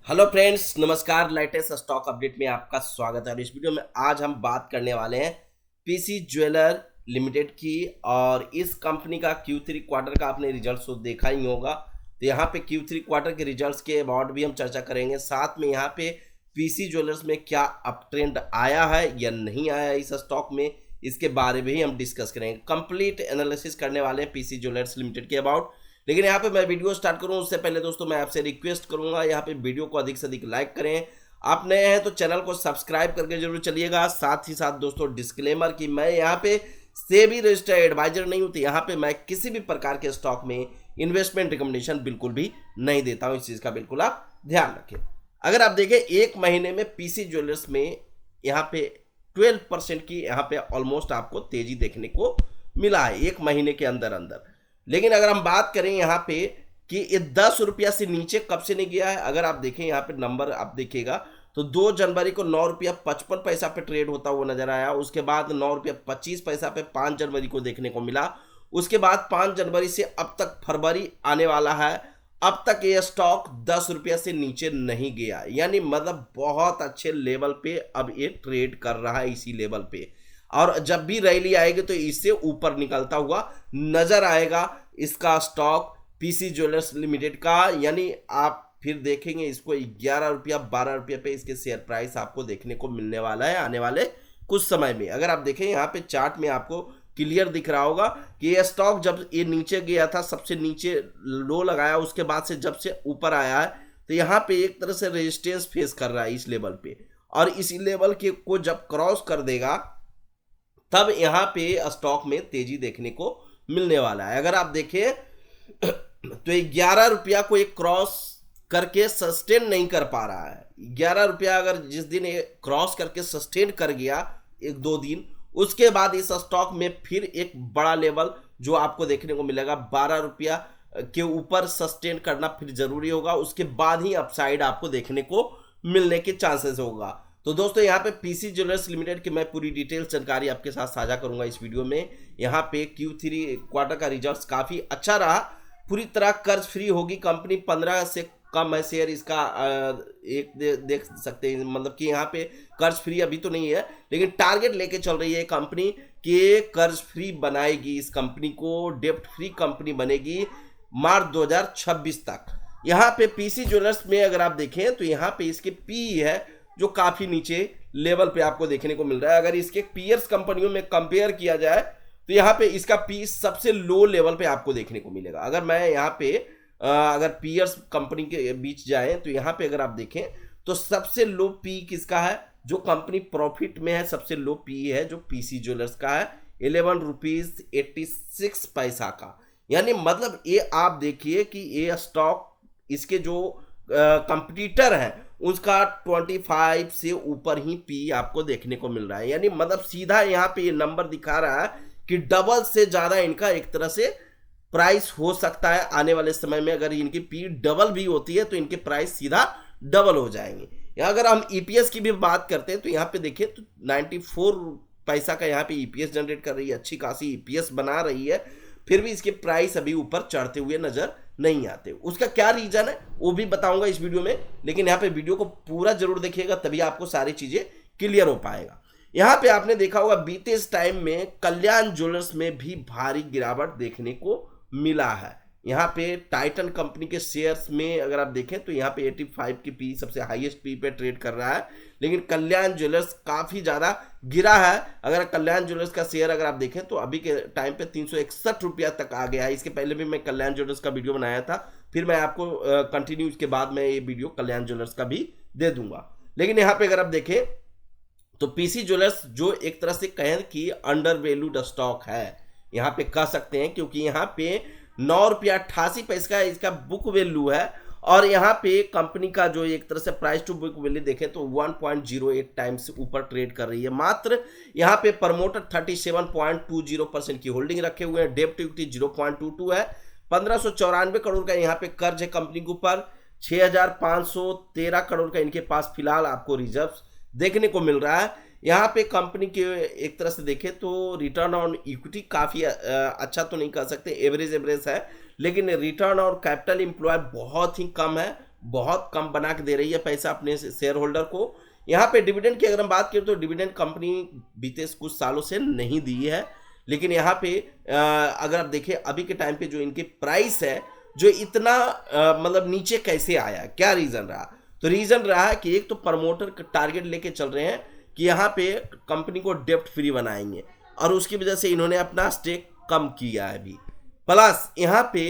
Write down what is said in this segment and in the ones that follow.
Hello friends, नमस्कार। Latest stock update में आपका स्वागत है। और इस वीडियो में आज हम बात करने वाले हैं पीसी ज्वेलर लिमिटेड की। और इस कंपनी का Q3 क्वार्टर का आपने रिजल्ट्स तो देखा ही होगा, तो यहाँ पे Q3 क्वार्टर के रिजल्ट्स के अबाउट भी हम चर्चा करेंगे। साथ में यहाँ पे पीसी ज्वेलर्स में क्या अप ट्रेंड आया है या नहीं आया इस स्टॉक में, इसके बारे में ही हम डिस्कस करेंगे। कंप्लीट एनालिसिस करने वाले हैं पीसी ज्वेलर्स लिमिटेड के अबाउट। लेकिन यहाँ पे मैं वीडियो स्टार्ट करूँ उससे पहले दोस्तों मैं आपसे रिक्वेस्ट करूंगा, यहाँ पे वीडियो को अधिक से अधिक लाइक करें। आप नए हैं तो चैनल को सब्सक्राइब करके जरूर चलिएगा। साथ ही साथ दोस्तों डिस्क्लेमर कि मैं यहाँ पे सेबी रजिस्टर्ड एडवाइजर नहीं हूँ, तो यहाँ पे मैं किसी भी प्रकार के स्टॉक में इन्वेस्टमेंट रिकमेंडेशन बिल्कुल भी नहीं देता हूँ। इस चीज़ का बिल्कुल आप ध्यान रखें। अगर आप देखें एक महीने में पीसी ज्वेलर्स में यहाँ पे 12% की यहाँ पे ऑलमोस्ट आपको तेजी देखने को मिला है एक महीने के अंदर अंदर। लेकिन अगर हम बात करें यहाँ पे कि ये 10 रुपया से नीचे कब से नहीं गया है, अगर आप देखें यहाँ पे नंबर आप देखिएगा तो 2 जनवरी को 9 रुपया 55 पैसा पे ट्रेड होता हुआ नजर आया। उसके बाद 9 रुपया 25 पैसा पे 5 जनवरी को देखने को मिला। उसके बाद 5 जनवरी से अब तक फरवरी आने वाला है, अब तक ये स्टॉक 10 रुपया से नीचे नहीं गया। यानी मतलब बहुत अच्छे लेवल पे अब ये ट्रेड कर रहा है इसी लेवल पे। और जब भी रैली आएगी तो इससे ऊपर निकलता हुआ नजर आएगा इसका स्टॉक पीसी ज्वेलर्स लिमिटेड का। यानी आप फिर देखेंगे इसको 11 रुपया 12 रुपये पे इसके शेयर प्राइस आपको देखने को मिलने वाला है आने वाले कुछ समय में। अगर आप देखें यहाँ पे चार्ट में आपको क्लियर दिख रहा होगा कि ये स्टॉक जब ये नीचे गया था, सबसे नीचे लो लगाया, उसके बाद से जब से ऊपर आया है तो यहाँ पे एक तरह से रेजिस्टेंस फेस कर रहा है इस लेवल पे। और इस लेवल के को जब क्रॉस कर देगा तब यहाँ पे स्टॉक में तेजी देखने को मिलने वाला है। अगर आप देखें तो 11 रुपया को एक क्रॉस करके सस्टेन नहीं कर पा रहा है। 11 रुपया अगर जिस दिन ये क्रॉस करके सस्टेन कर गया एक दो दिन, उसके बाद इस स्टॉक में फिर एक बड़ा लेवल जो आपको देखने को मिलेगा 12 रुपया के ऊपर सस्टेन करना फिर जरूरी होगा। उसके बाद ही अपसाइड आपको देखने को मिलने के चांसेस होगा। तो दोस्तों यहाँ पे पीसी ज्वेलर्स लिमिटेड की मैं पूरी डिटेल जानकारी आपके साथ साझा करूंगा इस वीडियो में। यहाँ पे Q3 क्वार्टर का रिजल्ट्स काफी अच्छा रहा, पूरी तरह कर्ज फ्री होगी कंपनी। 15 से कम है शेयर इसका, देख सकते हैं। मतलब कि यहाँ पे कर्ज फ्री अभी तो नहीं है, लेकिन टारगेट लेके चल रही है कंपनी कि कर्ज फ्री बनाएगी इस कंपनी को, डेप्ट फ्री कंपनी बनेगी मार्च 2026 तक। यहाँ पे पीसी ज्वेलर्स में अगर आप देखें तो यहाँ पे इसके पी है जो काफी नीचे लेवल पे आपको देखने को मिल रहा है। अगर इसके पीयर्स कंपनियों में कंपेयर किया जाए तो यहाँ पे इसका पी सबसे लो लेवल पे आपको देखने को मिलेगा। अगर मैं यहाँ पे अगर पीयर्स कंपनी के बीच जाए तो यहाँ पे अगर आप देखें तो सबसे लो पी किसका है, जो कंपनी प्रॉफिट में है, सबसे लो पी है जो पीसी ज्वेलर्स का है 11 रुपीज 86 पैसा का। यानी मतलब ये आप देखिए कि ये स्टॉक इसके जो कंपटीटर है उसका 25 से ऊपर ही पी आपको देखने को मिल रहा है। यानी मतलब सीधा यहाँ पे ये नंबर दिखा रहा है कि डबल से ज्यादा इनका एक तरह से प्राइस हो सकता है आने वाले समय में। अगर इनकी पी डबल भी होती है तो इनके प्राइस सीधा डबल हो जाएंगे। अगर हम ईपीएस की भी बात करते हैं तो यहाँ पे देखिए तो 94 पैसा का यहाँ पे ईपीएस जनरेट कर रही है, अच्छी खासी ईपीएस बना रही है, फिर भी इसके प्राइस अभी ऊपर चढ़ते हुए नजर नहीं आते। उसका क्या रीजन है वो भी बताऊंगा इस वीडियो में, लेकिन यहाँ पे वीडियो को पूरा जरूर देखिएगा तभी आपको सारी चीजें क्लियर हो पाएगा। यहाँ पे आपने देखा होगा बीते इस टाइम में कल्याण ज्वेलर्स में भी भारी गिरावट देखने को मिला है। यहाँ पे टाइटन कंपनी के शेयर्स में अगर आप देखें तो यहाँ पे 85 की पी सबसे हाईएस्ट पी पे ट्रेड कर रहा है, लेकिन कल्याण ज्वेलर्स काफी ज्यादा गिरा है। अगर कल्याण ज्वेलर्स का शेयर अगर आप देखें तो अभी के टाइम पे 361 रुपया तक आ गया है। इसके पहले भी मैं कल्याण ज्वेलर्स का वीडियो बनाया था, फिर मैं आपको कंटिन्यू इसके बाद में ये वीडियो कल्याण ज्वेलर्स का भी दे दूंगा। लेकिन यहाँ पे अगर आप देखें तो पीसी ज्वेलर्स जो एक तरह से कहें कि अंडर वैल्यूड स्टॉक है, यहाँ पे कह सकते हैं, क्योंकि यहाँ पे 9 रुपया 88 पैसे का इसका बुक वैल्यू है। और यहाँ पे कंपनी का जो एक तरह से प्राइस टू बुक वैल्यू देखें तो 1.08 टाइम्स से ऊपर ट्रेड कर रही है। मात्र यहाँ पे प्रमोटर 37.20% की होल्डिंग रखे हुए हैं, डेब्ट टू इक्विटी 0.22 है, 1594 करोड़ का यहाँ पे कर्ज है कंपनी के ऊपर, 6513 करोड़ का इनके पास फिलहाल आपको रिजर्व देखने को मिल रहा है। यहाँ पे कंपनी के एक तरह से देखें तो रिटर्न ऑन इक्विटी काफ़ी अच्छा तो नहीं कह सकते, एवरेज है, लेकिन रिटर्न और कैपिटल एम्प्लॉय बहुत ही कम है, बहुत कम बना के दे रही है पैसा अपने शेयर होल्डर को। यहाँ पे डिविडेंड की अगर हम बात करें तो डिविडेंड कंपनी बीते कुछ सालों से नहीं दी है, लेकिन यहाँ पे अगर आप देखें अभी के टाइम पे जो इनकी प्राइस है जो इतना मतलब नीचे कैसे आया, क्या रीज़न रहा? तो रीज़न रहा है कि एक तो प्रमोटर टारगेट लेके चल रहे हैं कि यहाँ पे कंपनी को डेप्ट फ्री बनाएंगे और उसकी वजह से इन्होंने अपना स्टेक कम किया है अभी। प्लस यहाँ पे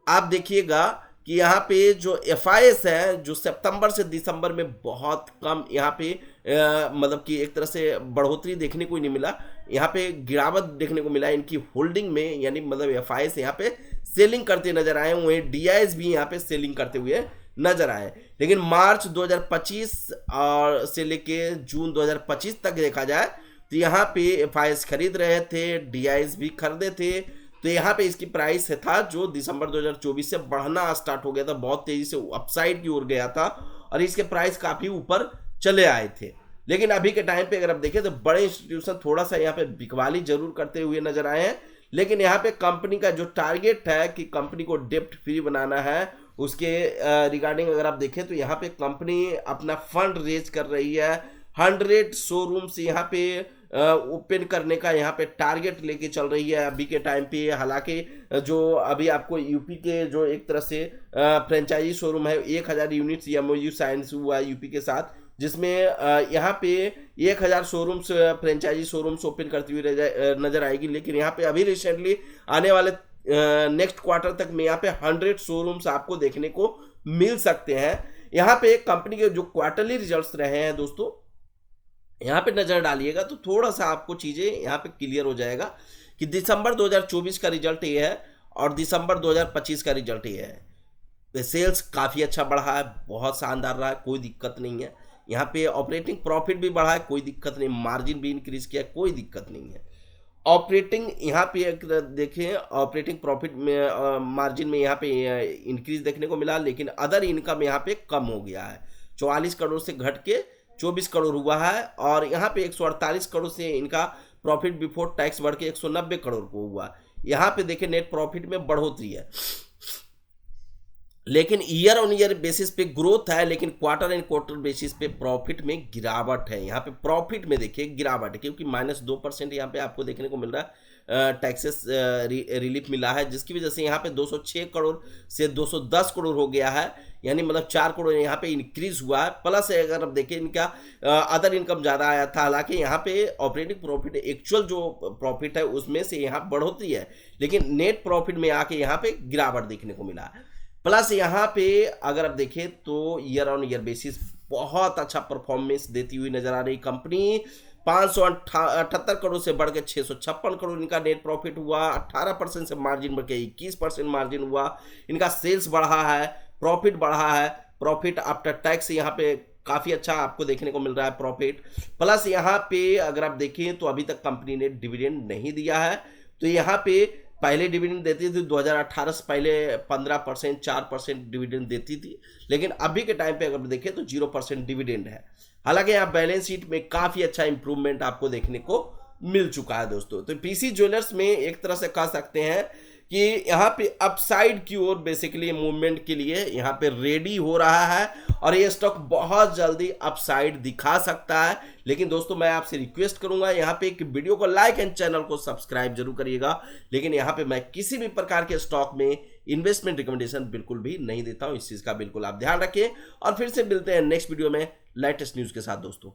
आप देखिएगा कि यहाँ पे जो FIS है जो सितंबर से दिसंबर में बहुत कम यहाँ पे मतलब कि एक तरह से बढ़ोतरी देखने को ही नहीं मिला, यहाँ पे गिरावट देखने को मिला इनकी होल्डिंग में, यानी मतलब FIS यहाँ पे सेलिंग करते नजर आए, वहीं DIS भी यहाँ पे सेलिंग करते हुए नजर आए। लेकिन मार्च 2025 और से लेके जून 2025 तक देखा जाए तो यहाँ पे FIS खरीद रहे थे, DIS भी खरीदे थे, तो यहाँ पे इसकी प्राइस था जो दिसंबर 2024 से बढ़ना स्टार्ट हो गया था, बहुत तेजी से अपसाइड की ओर गया था और इसके प्राइस काफी ऊपर चले आए थे। लेकिन अभी के टाइम पे अगर आप देखें तो बड़े इंस्टीट्यूशन थोड़ा सा यहाँ पे बिकवाली जरूर करते हुए नजर आए हैं, लेकिन यहाँ पे कंपनी का जो टारगेट है कि कंपनी को डेप्ट फ्री बनाना है उसके रिगार्डिंग अगर आप देखें तो यहाँ पे कंपनी अपना फंड रेज कर रही है। 100 शोरूम्स यहाँ पे ओपन करने का यहाँ पे टारगेट लेके चल रही है अभी के टाइम पे। हालांकि जो अभी आपको यूपी के जो एक तरह से फ्रेंचाइजी शोरूम है 1000 यूनिट्स MOU साइन हुआ है यूपी के साथ, जिसमें यहाँ पे 1000 शोरूम्स फ्रेंचाइजी शोरूम्स ओपन करती हुई नजर आएगी। लेकिन यहाँ पे अभी रिसेंटली आने वाले नेक्स्ट क्वार्टर तक में यहाँ पे 100 शोरूम्स आपको देखने को मिल सकते हैं। यहाँ पे कंपनी के जो क्वार्टरली रिजल्ट्स रहे हैं दोस्तों, यहाँ पे नजर डालिएगा तो थोड़ा सा आपको चीजें यहाँ पे क्लियर हो जाएगा कि दिसंबर 2024 का रिजल्ट ये है और दिसंबर 2025 का रिजल्ट ये है। सेल्स काफी अच्छा बढ़ा है, बहुत शानदार रहा है, कोई दिक्कत नहीं है। यहाँ पे ऑपरेटिंग प्रॉफिट भी बढ़ा है, कोई दिक्कत नहीं, मार्जिन भी इंक्रीज किया, कोई दिक्कत नहीं है। ऑपरेटिंग यहाँ पे देखें ऑपरेटिंग प्रॉफिट में मार्जिन में यहाँ पे इंक्रीज देखने को मिला, लेकिन अदर इनकम यहाँ पे कम हो गया है, 44 करोड़ से घट के 24 करोड़ हुआ है और यहाँ पे 148 करोड़ से इनका प्रॉफिट बिफोर टैक्स बढ़ के 190 करोड़ को हुआ। यहाँ पे देखिए नेट प्रॉफिट में बढ़ोतरी है, लेकिन ईयर ऑन ईयर बेसिस पे ग्रोथ है, लेकिन क्वार्टर एंड क्वार्टर बेसिस पे प्रॉफिट में गिरावट है। यहाँ पे प्रॉफिट में देखिए गिरावट है क्योंकि -2% यहाँ पे आपको देखने को मिल रहा है टैक्सेस रिलीफ मिला है, जिसकी वजह से यहाँ पे 206 करोड़ से 210 करोड़ हो गया है, यानी मतलब 4 करोड़ यहाँ पे इंक्रीज हुआ है। प्लस अगर आप देखें इनका अदर इनकम ज़्यादा आया था, हालांकि यहाँ पे ऑपरेटिंग प्रॉफिट एक्चुअल जो प्रॉफिट है उसमें से यहाँ बढ़ोतरी है, लेकिन नेट प्रॉफिट में आके यहाँ पे गिरावट देखने को मिला है। प्लस यहाँ पे अगर आप देखें तो ईयर ऑन ईयर बेसिस बहुत अच्छा परफॉर्मेंस देती हुई नजर आ रही कंपनी। 578 करोड़ से बढ़ के 656 करोड़ इनका नेट प्रॉफिट हुआ, 18% से मार्जिन बढ़ के 21% मार्जिन हुआ। इनका सेल्स बढ़ा है, प्रॉफिट बढ़ा है, प्रॉफिट आफ्टर टैक्स यहाँ पे काफ़ी अच्छा आपको देखने को मिल रहा है प्रॉफिट। प्लस यहाँ पे अगर आप देखें तो अभी तक कंपनी ने डिविडेंड नहीं दिया है, तो यहाँ पे पहले डिविडेंड देती थी 2018 से पहले 15% 4% डिविडेंड देती थी, लेकिन अभी के टाइम पे अगर देखें तो 0% डिविडेंड है। हालांकि यहाँ बैलेंस शीट में काफ़ी अच्छा इंप्रूवमेंट आपको देखने को मिल चुका है दोस्तों। तो पीसी ज्वेलर्स में एक तरह से कह सकते हैं कि यहाँ पे अपसाइड की ओर बेसिकली मूवमेंट के लिए यहाँ पे रेडी हो रहा है और ये स्टॉक बहुत जल्दी अपसाइड दिखा सकता है। लेकिन दोस्तों मैं आपसे रिक्वेस्ट करूंगा यहाँ पे कि वीडियो को लाइक एंड चैनल को सब्सक्राइब जरूर करिएगा, लेकिन यहाँ पे मैं किसी भी प्रकार के स्टॉक में इन्वेस्टमेंट रिकमेंडेशन बिल्कुल भी नहीं देता हूँ, इस चीज़ का बिल्कुल आप ध्यान रखें। और फिर से मिलते हैं नेक्स्ट वीडियो में लेटेस्ट न्यूज़ के साथ दोस्तों।